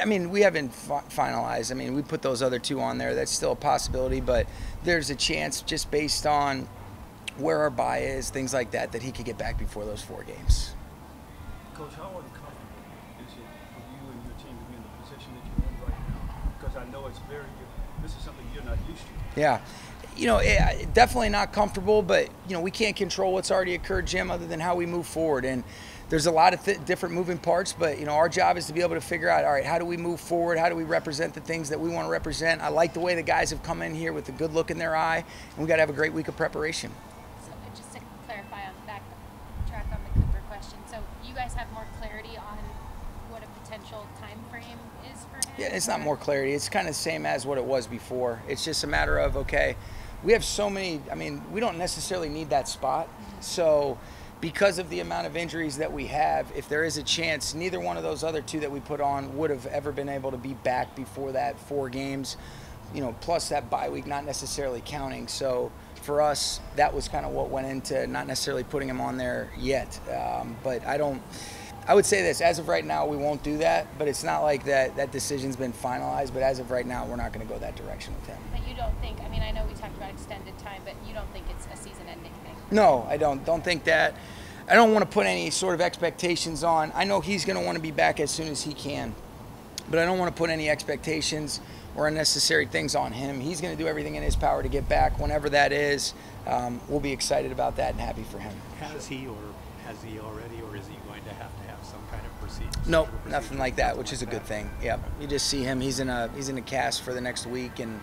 I mean, we haven't finalized. I mean, we put those other two on there. That's still a possibility, but there's a chance just based on where our bye is, things like that, that he could get back before those 4 games. Coach, how uncomfortable is it for you and your team to be in the position that you're in right now? Because I know it's this is something you're not used to. Yeah. Definitely not comfortable, but, we can't control what's already occurred, Jim, other than how we move forward. And there's a lot of different moving parts, but, our job is to be able to figure out, all right, how do we move forward? How do we represent the things that we want to represent? I like the way the guys have come in here with a good look in their eye, and we got to have a great week of preparation. So just to clarify on back track on the Cooper question, so you guys have more clarity on what a potential time frame is for him? Yeah, it's not more clarity. It's kind of the same as what it was before. It's just a matter of, okay, we have so many, we don't necessarily need that spot. So because of the amount of injuries that we have, if there is a chance, neither one of those other 2 that we put on would have ever been able to be back before that 4 games, plus that bye week not necessarily counting. So for us, that was kind of what went into not necessarily putting him on there yet. But I would say this, as of right now, we won't do that, but it's not like that decision's been finalized, but as of right now, we're not going to go that direction with him. But you don't think, I know we talked about extended time, but you don't think it's a season-ending thing? No, I don't think that. I don't want to put any sort of expectations on. I know he's going to want to be back as soon as he can, but I don't want to put any expectations or unnecessary things on him. He's going to do everything in his power to get back whenever that is. We'll be excited about that and happy for him. Has he already, or is he going to have some kind of procedure? Nope, nothing like that, which is a good thing. Yeah, you just see him. He's in a cast for the next week, and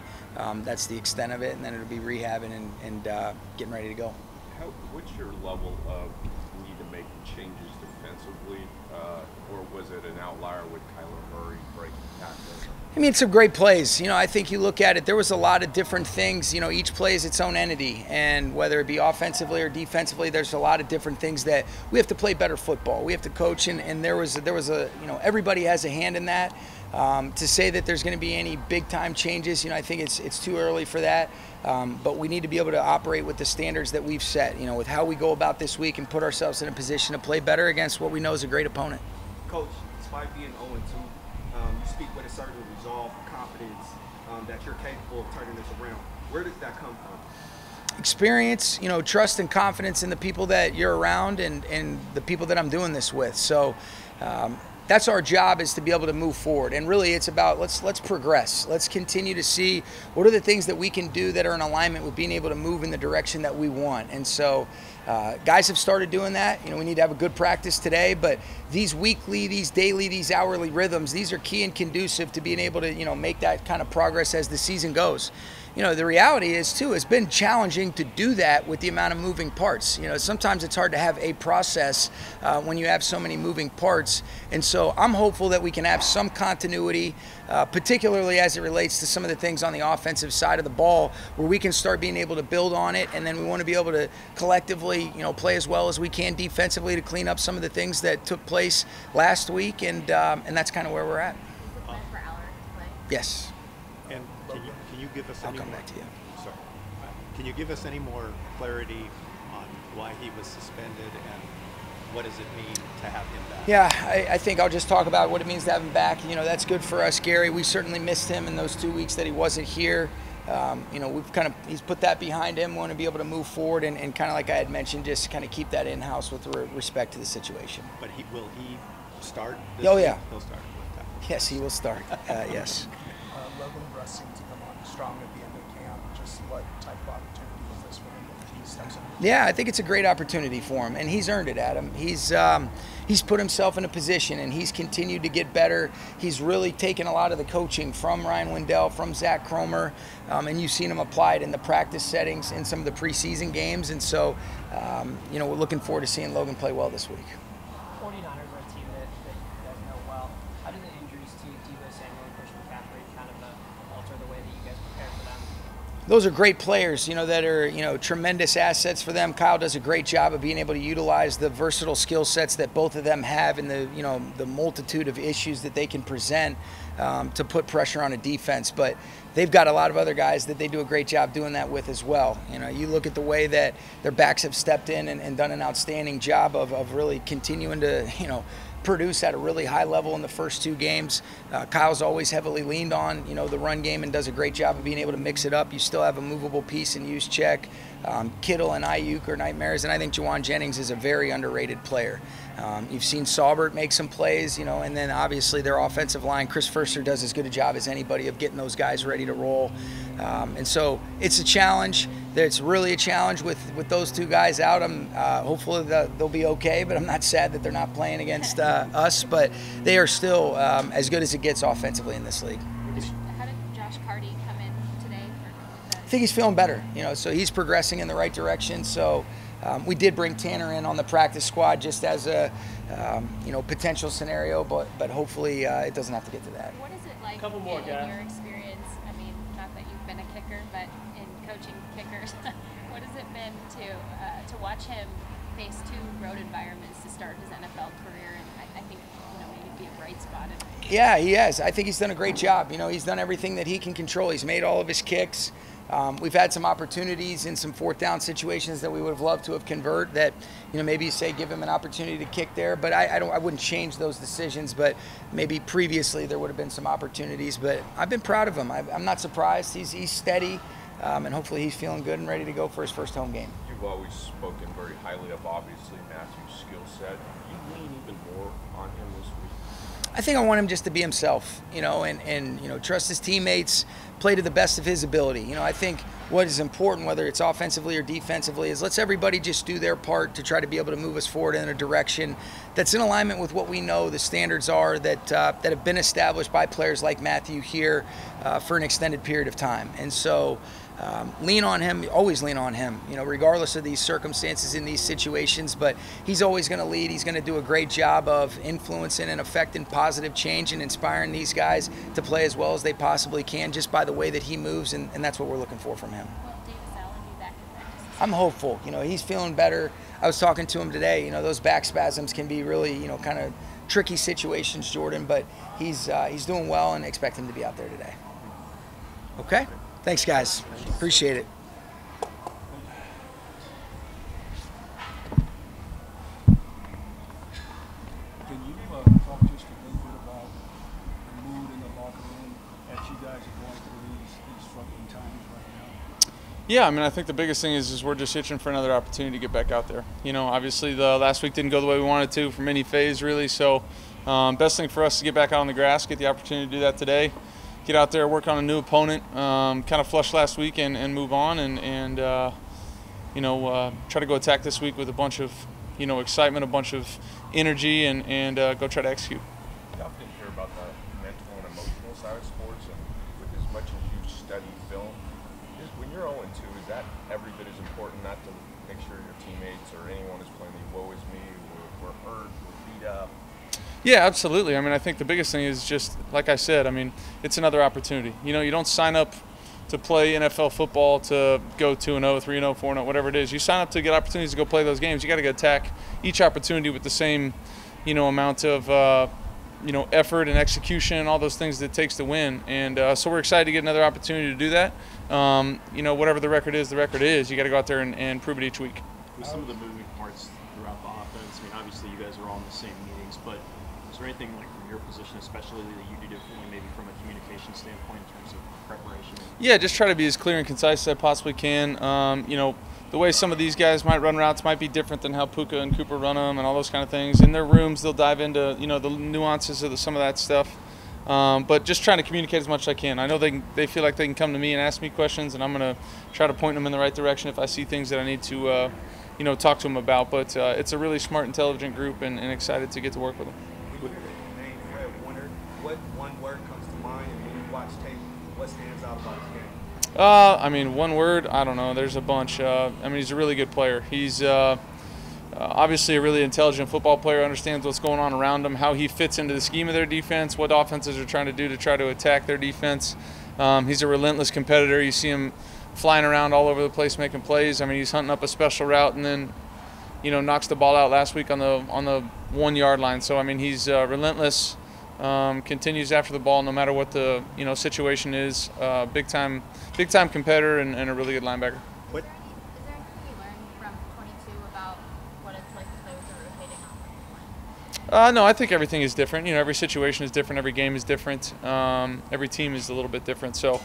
that's the extent of it. And then it'll be rehabbing and getting ready to go. What's your level of need to make changes defensively, or was it an outlier with Kyler Murray breaking tackles? It's some great plays. I think you look at it, there was a lot of different things. Each play is its own entity, and whether it be offensively or defensively, there's a lot of different things that we have to play better football. We have to coach, and there was a everybody has a hand in that. To say that there's going to be any big time changes, I think it's too early for that. But we need to be able to operate with the standards that we've set, with how we go about this week and put ourselves in a position to play better against what we know is a great opponent. Coach, despite being 0-2, you speak with a certain resolve, confidence that you're capable of turning this around. Where does that come from? Experience, trust and confidence in the people that you're around and the people that I'm doing this with. So that's our job, is to be able to move forward. And really it's about let's progress. Let's continue to see what are the things that we can do that are in alignment with being able to move in the direction that we want. And so guys have started doing that. We need to have a good practice today, but these weekly, these daily, these hourly rhythms, these are key and conducive to being able to, make that kind of progress as the season goes. The reality is, too, it's been challenging to do that with the amount of moving parts. Sometimes it's hard to have a process when you have so many moving parts. And so I'm hopeful that we can have some continuity, particularly as it relates to some of the things on the offensive side of the ball, where we can start being able to build on it. And then we want to be able to collectively, play as well as we can defensively to clean up some of the things that took place last week. And that's kind of where we're at. Yes. And can you give us I'll come back to you. Sorry. Can you give us any more clarity on why he was suspended and what does it mean to have him back? Yeah, I think I'll just talk about what it means to have him back. That's good for us, Gary. We certainly missed him in those 2 weeks that he wasn't here. He's put that behind him. We want to be able to move forward and kind of like I had mentioned, just kind of keep that in-house with respect to the situation. But will he start? Oh, yeah. He'll start. Yes, he will start. Yes. Logan Russ seemed to come on strong at the end of camp. Just what type of opportunity is this for him if he steps in? Yeah, I think it's a great opportunity for him, and he's earned it, Adam. He's put himself in a position, and he's continued to get better. He's really taken a lot of the coaching from Ryan Wendell, from Zach Cromer, and you've seen him apply it in the practice settings in some of the preseason games. And so, we're looking forward to seeing Logan play well this week. 49ers are a team that you guys know well. How do the injuries to Deebo Samuel and Christian McCaffrey kind of alter the way that you guys prepare for them? Those are great players, that are, tremendous assets for them. Kyle does a great job of being able to utilize the versatile skill sets that both of them have and the multitude of issues that they can present to put pressure on a defense. But, they've got a lot of other guys that they do a great job doing that with as well. You know, you look at the way that their backs have stepped in and done an outstanding job of really continuing to, you know, produce at a really high level in the first 2 games. Kyle's always heavily leaned on, you know, the run game and does a great job of being able to mix it up. You still have a movable piece in Juszczyk. Kittle and Ayuk are nightmares, and I think Juwan Jennings is a very underrated player. You've seen Saubert make some plays, you know, and then obviously their offensive line, Chris Furster does as good a job as anybody of getting those guys ready to roll. And so it's a challenge. It's really a challenge with those 2 guys out. Hopefully they'll be okay, but I'm not sad that they're not playing against us. But they are still as good as it gets offensively in this league. How did Josh Carty come in today? I think he's feeling better, you know, so he's progressing in the right direction. So we did bring Tanner in on the practice squad just as a you know, potential scenario, but hopefully it doesn't have to get to that. What is it like Couple more, in your experience? I mean, not that you've been a kicker, but in coaching kickers, what has it been to watch him face 2 road environments to start his NFL career? And I think, you know, maybe be a bright spot. Yeah, he has. I think he's done a great job. You know, he's done everything that he can control. He's made all of his kicks. We've had some opportunities in some 4th down situations that we would have loved to have convert that, you know, maybe you say give him an opportunity to kick there, but I wouldn't change those decisions, but maybe previously there would have been some opportunities, but I've been proud of him. I'm not surprised. He's steady, and hopefully he's feeling good and ready to go for his first home game. You've always spoken very highly of, obviously, Matthew's skill set. You lean even more on him this week? I think I want him just to be himself, you know, and you know, trust his teammates, play to the best of his ability. You know, I think what is important, whether it's offensively or defensively, is let's everybody just do their part to try to be able to move us forward in a direction that's in alignment with what we know the standards are that have been established by players like Matthew here for an extended period of time. And so lean on him, always lean on him, you know, regardless of these circumstances in these situations, but he's always going to lead. He's going to do a great job of influencing and affecting positive change and inspiring these guys to play as well as they possibly can just by the way that he moves, and that's what we're looking for from him. Will Davis Allen be back in practice? I'm hopeful. You know, he's feeling better. I was talking to him today. You know, those back spasms can be really, you know, kind of tricky situations, Jordan, but he's doing well and expect him to be out there today. Okay? Thanks, guys. Appreciate it. Can you talk just a little bit about the mood in the locker room as you guys are going through these struggling times right now? Yeah, I mean, I think the biggest thing is we're just itching for another opportunity to get back out there. You know, obviously the last week didn't go the way we wanted to from any phase, really. So best thing for us to get back out on the grass, get the opportunity to do that today. Get out there, work on a new opponent, kind of flush last week and move on and you know, try to go attack this week with a bunch of, you know, excitement, a bunch of energy and go try to execute. You often hear about the mental and emotional side of sports, and with as much as you study film, just when you're 0-2, is that every bit as important, not to make sure your teammates or anyone is playing the woe is me, we're hurt, we're beat up? Yeah, absolutely. I mean, I think the biggest thing is just, like I said, I mean, it's another opportunity. You know, you don't sign up to play NFL football to go 2-0, 3-0, 4-0, whatever it is. You sign up to get opportunities to go play those games. You got to attack each opportunity with the same, you know, amount of, you know, effort and execution and all those things that it takes to win. And so we're excited to get another opportunity to do that. You know, whatever the record is, you got to go out there and prove it each week. With some of the moving parts throughout the offense, I mean, obviously you guys are all in the same meetings, but is there anything like from your position, especially that you do differently, maybe from a communication standpoint in terms of preparation? Yeah, just try to be as clear and concise as I possibly can. You know, the way some of these guys might run routes might be different than how Puka and Cooper run them and all those kind of things. In their rooms, they'll dive into, you know, the nuances of some of that stuff. But just trying to communicate as much as I can. I know they feel like they can come to me and ask me questions, and I'm going to try to point them in the right direction if I see things that I need to, you know, talk to them about. But it's a really smart, intelligent group, and excited to get to work with them. What one word comes to mind, and when you watch tape, what stands out about his game? I mean, one word, I don't know. There's a bunch. I mean, he's a really good player. He's obviously a really intelligent football player, understands what's going on around him, how he fits into the scheme of their defense, what offenses are trying to do to try to attack their defense. He's a relentless competitor. You see him flying around all over the place making plays. I mean, he's hunting up a special route and then, you know, knocks the ball out last week on the 1 yard line. So, I mean, he's relentless, continues after the ball no matter what the situation is. Big time competitor and a really good linebacker. Is there anything you learned from 22 about what it's like to play with a rotating offensive line? No, I think everything is different. Every situation is different. Every game is different. Every team is a little bit different. So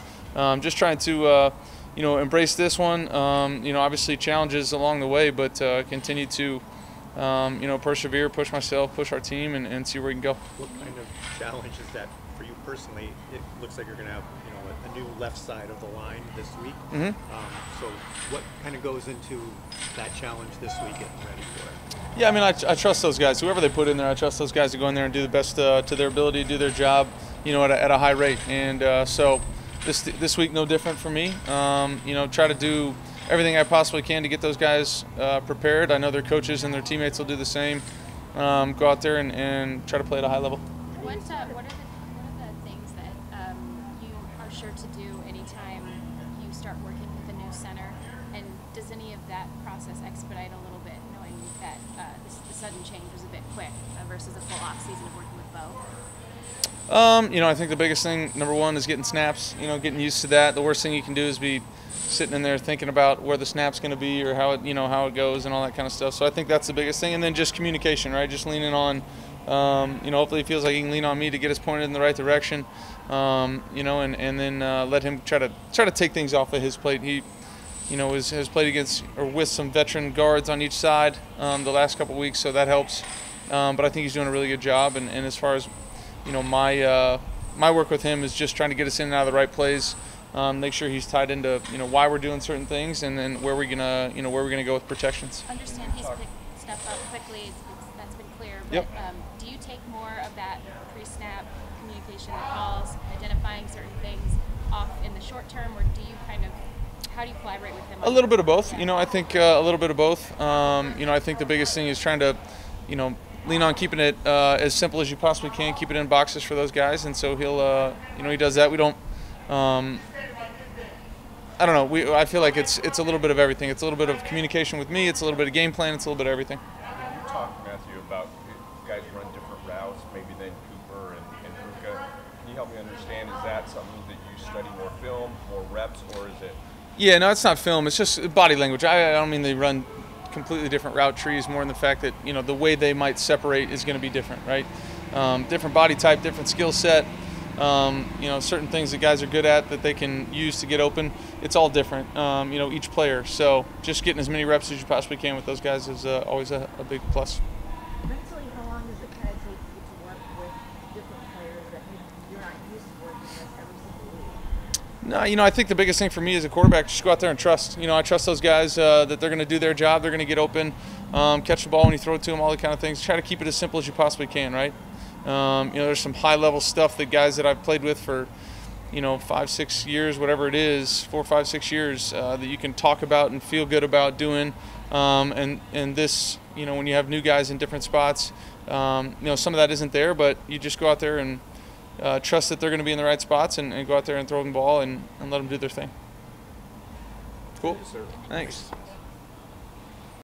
just trying to embrace this one. Obviously challenges along the way, but continue to persevere, push myself, push our team, and see where we can go. What kind of challenge is that for you personally? It looks like you're going to have a new left side of the line this week. Mm-hmm. So what kind of goes into that challenge this week, getting ready for it? Yeah, I mean, I trust those guys. Whoever they put in there, I trust those guys to go in there and do the best to their ability, do their job, at a high rate. And so this week, no different for me. Try to do everything I possibly can to get those guys prepared. I know their coaches and their teammates will do the same. Go out there and try to play at a high level. What are the things that you are sure to do anytime you start working with a new center? And does any of that process expedite a little bit, knowing that the sudden change was a bit quick versus a full off season of working with Bo? I think the biggest thing, number one, is getting snaps. Getting used to that. The worst thing you can do is be sitting in there thinking about where the snap's going to be or how it goes and all that kind of stuff. So I think that's the biggest thing. And then just communication, right? Just leaning on, hopefully he feels like he can lean on me to get us pointed in the right direction, and then let him try to take things off of his plate. He, has played against or with some veteran guards on each side the last couple of weeks, so that helps. But I think he's doing a really good job. And as far as, my work with him is just trying to get us in and out of the right plays. Make sure he's tied into why we're doing certain things, and then where we're gonna go with protections. Understand he's picked stuff up quickly. That's been clear. But, yep. Do you take more of that pre-snap communication, the calls, identifying certain things off in the short term, or do you how do you collaborate with him? A little bit of both. I think a little bit of both. I think the biggest thing is trying to lean on keeping it as simple as you possibly can, keep it in boxes for those guys, and so he'll he does that. We don't. I don't know. I feel like it's a little bit of everything. It's a little bit of communication with me. It's a little bit of game plan. It's a little bit of everything. You talked, Matthew, about guys run different routes, maybe than Cooper and Ruka. Can you help me understand? Is that something that you study more film, more reps, or is it? Yeah, no, it's not film. It's just body language. I don't mean they run completely different route trees. More in the fact that the way they might separate is going to be different, right? Different body type, different skill set. Certain things that guys are good at that they can use to get open. It's all different, each player. So just getting as many reps as you possibly can with those guys is always a big plus. Mentally, how long does it kind of take you to work with different players that you're not used to working with every single week? No, I think the biggest thing for me as a quarterback is just go out there and trust. I trust those guys that they're going to do their job. They're going to get open, catch the ball when you throw it to them, all the kind of things. Try to keep it as simple as you possibly can, right? There's some high-level stuff that guys that I've played with for, 5, 6 years, whatever it is, 4, 5, 6 years, that you can talk about and feel good about doing. And this, when you have new guys in different spots, some of that isn't there, but you just go out there and trust that they're going to be in the right spots and go out there and throw the ball and let them do their thing. Cool. Yes, sir. Thanks.